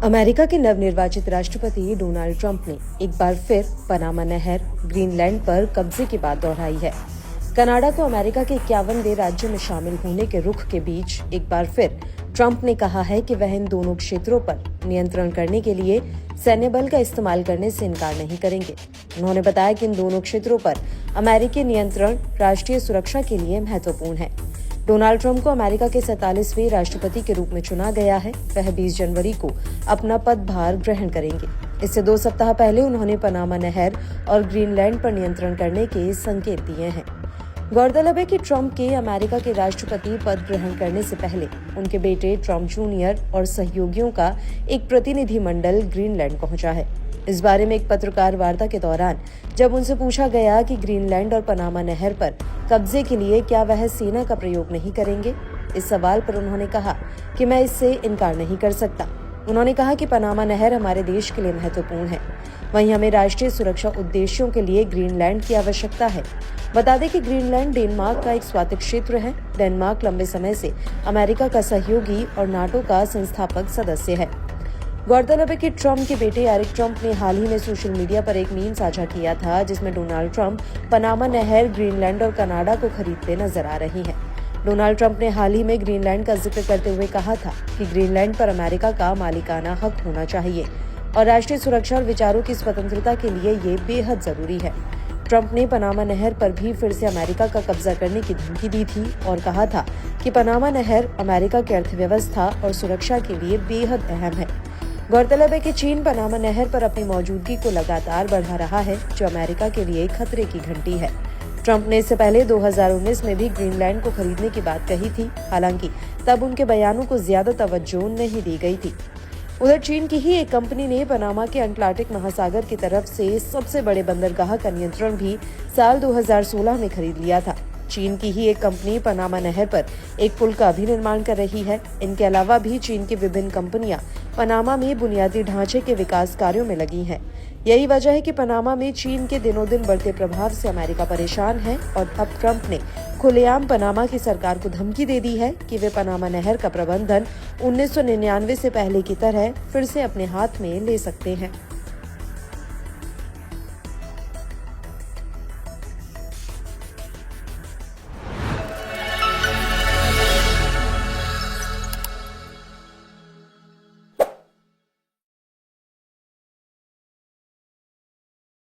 America के नवनिर्वाचित राष्ट्रपति डोनाल्ड ट्रंप ने एक बार फिर पनामा नहर, ग्रीनलैंड पर कब्जे की बात दोहराई है। कनाडा को अमेरिका के 51वें राज्य में शामिल होने के रुख के बीच एक बार फिर ट्रंप ने कहा है कि वह इन दोनों क्षेत्रों पर नियंत्रण करने के लिए सैन्य बल का इस्तेमाल करने से इनकार नहीं करेंगे। उन्होंने बताया कि इन दोनों क्षेत्रों पर अमेरिकी नियंत्रण राष्ट्रीय सुरक्षा के लिए महत्वपूर्ण है। डोनाल्ड ट्रंप को अमेरिका के 47वें राष्ट्रपति के रूप में चुना गया है। वह 20 जनवरी को अपना पदभार ग्रहण करेंगे। इससे 2 सप्ताह पहले उन्होंने पनामा नहर और ग्रीनलैंड पर नियंत्रण करने के संकेत दिए हैं। गौरतलब है कि ट्रंप के अमेरिका के राष्ट्रपति पद ग्रहण करने से पहले उनके बेटे ट्रंप जूनियर और सहयोगियों का एक प्रतिनिधिमंडल ग्रीनलैंड पहुंचा है। इस बारे में एक पत्रकार वार्ता के दौरान जब उनसे पूछा गया कि ग्रीनलैंड और पनामा नहर पर कब्जे के लिए क्या वह सेना का प्रयोग नहीं करेंगे, इस सवाल पर उन्होंने कहा कि मैं इससे इनकार नहीं कर सकता। उन्होंने कहा कि पनामा नहर हमारे देश के लिए महत्वपूर्ण है, वहीं हमें राष्ट्रीय सुरक्षा उद्देश्यों के लिए ग्रीनलैंड की आवश्यकता है। बता दें कि ग्रीनलैंड डेनमार्क का एक स्वायत्त क्षेत्र है। डेनमार्क लंबे समय से अमेरिका का सहयोगी और नाटो का संस्थापक सदस्य है। गौरतलब है कि ट्रंप के बेटे एरिक ट्रंप ने हाल ही में सोशल मीडिया पर एक मीम साझा किया था, जिसमें डोनाल्ड ट्रंप पनामा नहर, ग्रीनलैंड और कनाडा को खरीदते नजर आ रही हैं। डोनाल्ड ट्रंप ने हाल ही में ग्रीनलैंड का जिक्र करते हुए कहा था कि ग्रीनलैंड पर अमेरिका का मालिकाना हक होना चाहिए और राष्ट्रीय सुरक्षा और विचारों की स्वतंत्रता के लिए ये बेहद जरूरी है। ट्रंप ने पनामा नहर पर भी फिर से अमेरिका का कब्जा करने की धमकी दी थी और कहा था कि पनामा नहर अमेरिका की अर्थव्यवस्था और सुरक्षा के लिए बेहद अहम है। गौरतलब है कि चीन पनामा नहर पर अपनी मौजूदगी को लगातार बढ़ा रहा है, जो अमेरिका के लिए खतरे की घंटी है। ट्रंप ने इससे पहले 2019 में भी ग्रीनलैंड को खरीदने की बात कही थी, हालांकि तब उनके बयानों को ज्यादा तवज्जो नहीं दी गई थी। उधर चीन की ही एक कंपनी ने पनामा के अटलांटिक महासागर की तरफ से सबसे बड़े बंदरगाह का नियंत्रण भी साल 2016 में खरीद लिया था। चीन की ही एक कंपनी पनामा नहर पर एक पुल का भी निर्माण कर रही है। इनके अलावा भी चीन की विभिन्न कंपनियां पनामा में बुनियादी ढांचे के विकास कार्यों में लगी हैं। यही वजह है कि पनामा में चीन के दिनों दिन बढ़ते प्रभाव से अमेरिका परेशान है और अब ट्रंप ने खुलेआम पनामा की सरकार को धमकी दे दी है कि वे पनामा नहर का प्रबंधन 1999 से पहले की तरह फिर से अपने हाथ में ले सकते हैं।